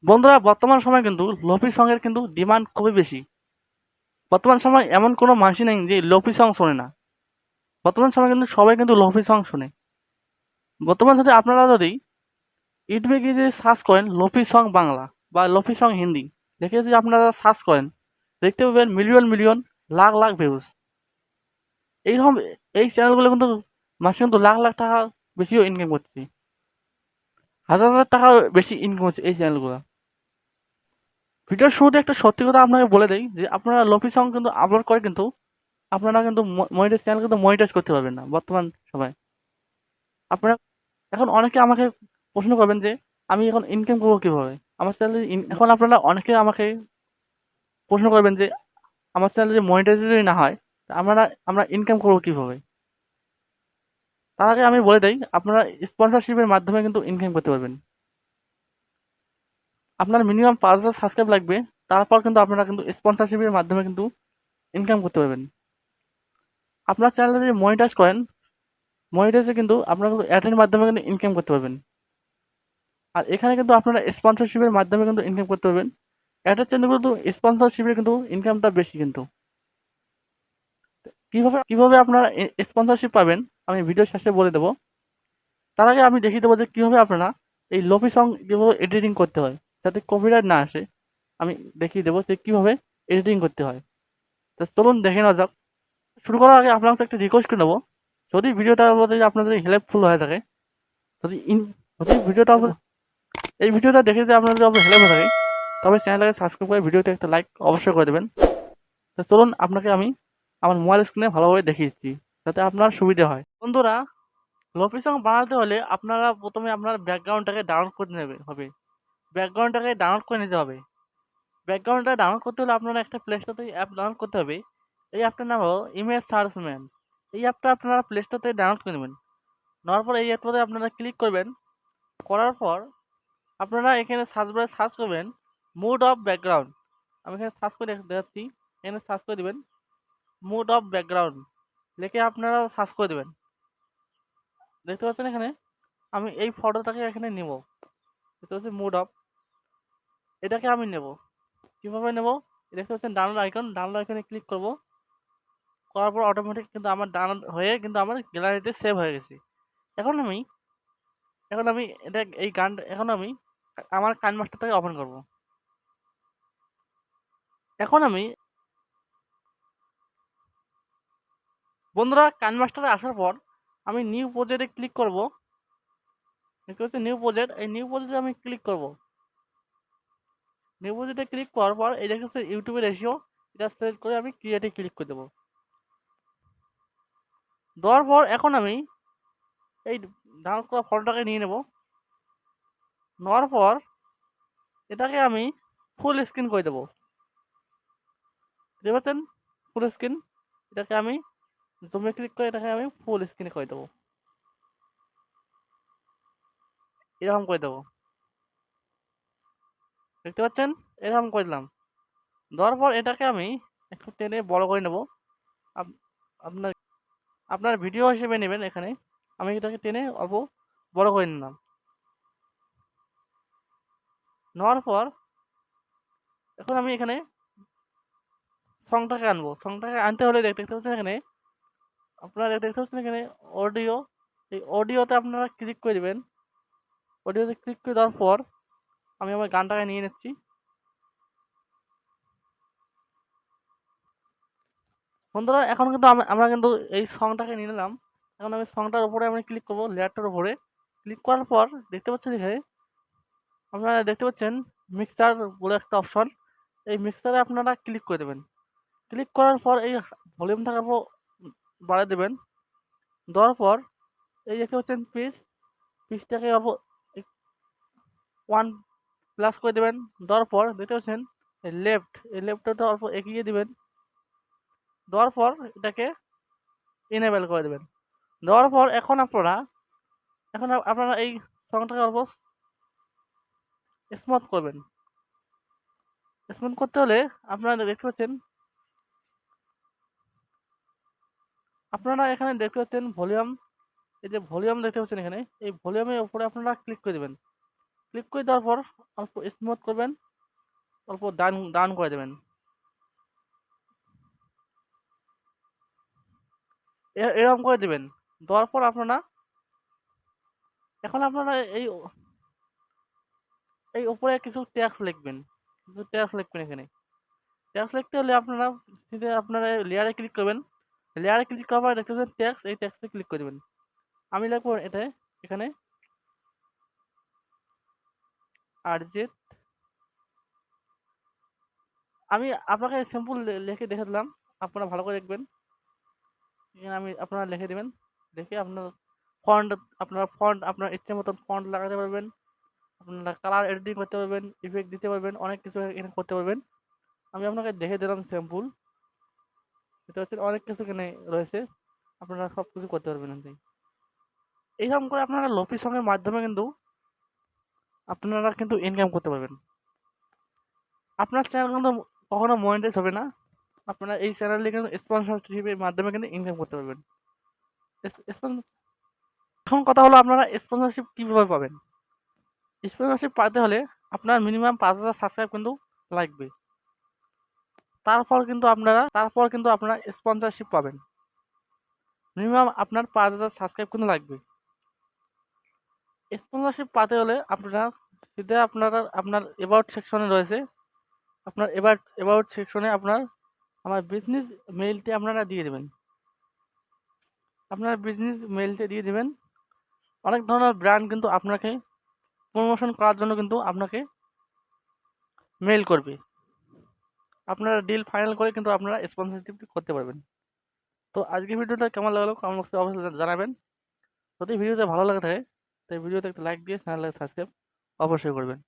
বন্ধুরা বর্তমান সময়ে কিন্তু লোফি সঙের কিন্তু ডিমান্ড খুবই বেশি। বর্তমান সময় এমন কোনো মানুষই নেই যে লোফি সং শোনে না। বর্তমান সময়ে কিন্তু সবাই কিন্তু লোফি সং শোনে। বর্তমান যদি আপনারা যদি ইউটিউবে গিয়ে যদি সার্চ করেন লোফি সং বাংলা বা লোফি সং হিন্দি দেখে যদি আপনারা সার্চ করেন দেখতে পাবেন million million lakh lakh views. এইরকম এই চ্যানেলগুলো কিন্তু মাসে কিন্তু লাখ লাখ টাকা বেশিও ইনকাম করছে, হাজার হাজার টাকা বেশি ইনকাম করছে এই চ্যানেলগুলো। ভিডিওর শুরুতে একটা সত্যি কথা আপনাকে বলে দেই যে আপনারা লোফি সং কিন্তু আপলোড করে কিন্তু আপনারা কিন্তু মনিটাইজ চ্যানেল কিন্তু মনিটাইজ করতে পারবেন না বর্তমান সময়। আপনারা এখন অনেকে আমাকে প্রশ্ন করবেন যে আমি এখন ইনকাম করবো কিভাবে আমার চ্যানেলে। এখন আপনারা অনেকে আমাকে প্রশ্ন করবেন যে আমার চ্যানেলে যে মনিটাইজ যদি না হয় তা আমরা ইনকাম করবো কিভাবে। তার আগে আমি বলে দেই আপনারা স্পন্সরশিপের মাধ্যমে কিন্তু ইনকাম করতে পারবেন। আপনার মিনিমাম 5,000 সাবস্ক্রাইব লাগবে, তারপর কিন্তু আপনারা কিন্তু স্পন্সরশিপের মাধ্যমে কিন্তু ইনকাম করতে পারবেন। আপনার চ্যানেলে যদি মনিটাইজ করেন, মনিটাইজে কিন্তু আপনারা কিন্তু অ্যাডের মাধ্যমে কিন্তু ইনকাম করতে পারবেন। আর এখানে কিন্তু আপনারা স্পন্সরশিপের মাধ্যমে কিন্তু ইনকাম করতে পারবেন। অ্যাডের জন্য কিন্তু স্পন্সরশিপের কিন্তু ইনকামটা বেশি কিন্তু। কিভাবে আপনারা স্পন্সরশিপ পাবেন আমি ভিডিও শেষে বলে দেবো। তার আগে আমি দেখিয়ে দেবো যে কিভাবে আপনারা এই লোফি সং কিভাবে এডিটিং করতে হয় যাতে কপিরাইট না আসে। আমি দেখিয়ে দেবো যে কিভাবে এডিটিং করতে হয়। তো চলুন দেখে নেওয়া যাক। শুরু করার আগে আপনার কাছে একটা রিকোয়েস্ট করে নেবো, যদি ভিডিওটা যদি আপনার যদি হেল্পফুল হয়ে থাকে, যদি যদি ভিডিওটা এই ভিডিওটা দেখে যদি আপনার যদি হেল্প হয়ে থাকে তবে চ্যানেলটাকে সাবস্ক্রাইব করে ভিডিওতে একটা লাইক অবশ্যই করে দেবেন। তো চলুন আপনাকে আমি আমার মোবাইল স্ক্রিনে ভালোভাবে দেখিয়ে দিচ্ছি যাতে আপনার সুবিধা হয়। বন্ধুরা লোফি সং বানাতে হলে আপনারা প্রথমে আপনার ব্যাকগ্রাউন্ডটাকে ডাউনলোড করে নেবে হবে। ব্যাকগ্রাউন্ডটাকে ডাউনলোড করে নিতে হবে। ব্যাকগ্রাউন্ডটা ডাউনলোড করতে হলে আপনারা একটা প্লে স্টোর থেকে অ্যাপ ডাউনলোড করতে হবে। এই অ্যাপটার নাম হলো ইমেজ সার্চম্যান। এই অ্যাপটা আপনারা প্লে স্টোর থেকে ডাউনলোড করে নেবেন। নেওয়ার পর এই অ্যাপটাতে আপনারা ক্লিক করবেন। করার পর আপনারা এখানে সার্চ বারে সার্চ করবেন মুড অফ ব্যাকগ্রাউন্ড। আমি এখানে সার্চ করে দেখাচ্ছি। এখানে সার্চ করে দেবেন মুড অফ ব্যাকগ্রাউন্ড লিখে আপনারা সার্চ করে দেবেন। দেখতে পাচ্ছেন এখানে আমি এই ফটোটাকে এখানে নেব। দেখতে পাচ্ছি মুড অফ, এটাকে আমি নেব। কীভাবে নেব দেখতে পাচ্ছেন ডাউনলোড আইকন, ডাউনলোড আইকনে ক্লিক করব। করার পর অটোমেটিক কিন্তু আমার ডাউনলোড হয়ে কিন্তু আমার গ্যালারিতে সেভ হয়ে গেছে। এখন আমি এটা এই গানটা এখন আমি আমার কান মাস্টারটাকে ওপেন করব। এখন আমি বন্ধুরা কান মাস্টারে আসার পর আমি নিউ প্রজেক্টে ক্লিক করব। দেখতে পাচ্ছি নিউ প্রজেক্ট, এই নিউ প্রজেক্টে আমি ক্লিক করব। নিউ প্রজেক্টে ক্লিক করার পর এই দেখতে পাচ্ছি ইউটিউবে রেশিও, এটা সিলেক্ট করে আমি ক্রিয়েটে ক্লিক করে দেবো। দেওয়ার পর এখন আমি এই ডাউনলোড করা ফটোটাকে নিয়ে নেব। নেওয়ার পর এটাকে আমি ফুল স্ক্রিন করে দেবো। দেখতে পাচ্ছেন ফুল স্ক্রিন, এটাকে আমি জুমে ক্লিক করে এটাকে আমি ফুল স্ক্রিনে করে দেবো। এরকম করে দেবো, দেখতে পাচ্ছেন এরকম করে দিলাম। দেওয়ার পর এটাকে আমি একটু টেনে বড় করে নেব। আপনার আপনার ভিডিও হিসেবে নেবেন। এখানে আমি এটাকে টেনে অল্প বড় করে নিলাম। নেওয়ার পর এখন আমি এখানে সংটাকে আনবো। সংটাকে আনতে হলে দেখতে পাচ্ছেন এখানে আপনারা দেখতে পাচ্ছেন এখানে অডিও, এই অডিওতে আপনারা ক্লিক করে দেবেন। অডিওতে ক্লিক করে দেওয়ার পর আমি আমার গানটাকে নিয়ে নিচ্ছি। বন্ধুরা এখন কিন্তু আমরা কিন্তু এই সংটাকে নিয়ে নিলাম। এখন আমি সংটার উপরে আমি ক্লিক করবো, লেয়ারটার উপরে ক্লিক করার পর দেখতে পাচ্ছেন এখানে আপনারা দেখতে পাচ্ছেন মিক্সার বলে একটা অপশন। এই মিক্সারে আপনারা ক্লিক করে দেবেন। ক্লিক করার পর এই ভলিউমটাকে বাড়িয়ে দেবেন। দেওয়ার পর এই দেখতে পাচ্ছেন পিচটাকে অল্প 1+ করে দেবেন। দেওয়ার পর দেখতে পাচ্ছেন এই লেফটটা অল্প এগিয়ে দিবেন। দেওয়ার পর এটাকে ইনেবল করে দেবেন। দেওয়ার পর এখন আপনারা এই সংটাকে অল্প স্মুথ করবেন। স্মুথ করতে হলে আপনারা দেখতে পাচ্ছেন এখানে দেখতে পাচ্ছেন ভলিউম, এই যে ভলিউম দেখতে পাচ্ছেন এখানে এই ভলিউমের উপরে আপনারা ক্লিক করে দেবেন। ক্লিক করে দেওয়ার পর অল্প স্মুথ করবেন, অল্প ডান ডান করে দেবেন। এরকম করে দেবেন। দেওয়ার পর আপনারা এখন আপনারা এই উপরে কিছু ট্যাক্স লিখবেন, কিছু ট্যাক্স লিখবেন এখানে। ট্যাক্স লিখতে হলে আপনারা সিধে আপনারা লেয়ারে ক্লিক করবেন। লেয়ারে ক্লিক করার পর দেখতে পাচ্ছেন ট্যাক্স, এই ট্যাক্সে ক্লিক করে দেবেন। আমি লিখবো এখানে আরজেট। আমি আপনাকে সিম্পল লিখে দেখে দিলাম, আপনারা ভালো করে দেখবেন। এখানে আপনারা লিখে দেবেন, দেখে ফন্ট ফন্ট আপনার ইচ্ছে মতন ফন্ট লাগাতে পারবেন, আপনারা কালার এডিটিং করতে পারবেন, ইফেক্ট দিতে পারবেন, অনেক কিছু এখানে করতে পারবেন। আমি আপনাকে দেখে দিলাম স্যাম্পল। এটা হচ্ছে অনেক কিছু এখানে রয়েছে, আপনারা সব কিছু করতে পারবেন এখান থেকে। এইরকম করে আপনারা লোফি সং এর মাধ্যমে কিন্তু আপনারা কিন্তু ইনকাম করতে পারবেন। আপনার চ্যানেল কিন্তু কখনো মনিটাইজ হবে না, আপনারা এই চ্যানেলে কিন্তু স্পন্সরশিপের মাধ্যমে কিন্তু ইনকাম করতে পারবেন। এখন কথা হলো আপনারা স্পন্সরশিপ কীভাবে পাবেন। স্পন্সরশিপ পাইতে হলে আপনার মিনিমাম 5,000 সাবস্ক্রাইব কিন্তু লাগবে। তারপর কিন্তু আপনারা স্পন্সরশিপ পাবেন। মিনিমাম আপনার 5,000 সাবস্ক্রাইব কিন্তু লাগবে। স্পন্সরশিপ পাতে হলে আপনার অ্যাবাউট সেকশনে রয়েছে, আপনার অ্যাবাউট সেকশনে আমার বিজনেস মেইলটি আপনারা দিয়ে দেবেন। আপনার বিজনেস মেইলটি দিয়ে দেবেন। অনেক ধরনের ব্র্যান্ড কিন্তু আপনাকে প্রমোশন করার জন্য কিন্তু আপনাকে মেইল করবে। আপনারা ডিল ফাইনাল করে কিন্তু আপনারা স্পন্সরশিপ করতে পারবেন। তো আজকের ভিডিওটা কেমন লাগলো কমেন্ট বক্সে অবশ্যই জানাবেন। যদি ভিডিওতে ভালো লাগে থাকে তাই ভিডিওতে একটা লাইক দিয়ে চ্যানেলটাকে সাবস্ক্রাইব অবশ্যই করবেন।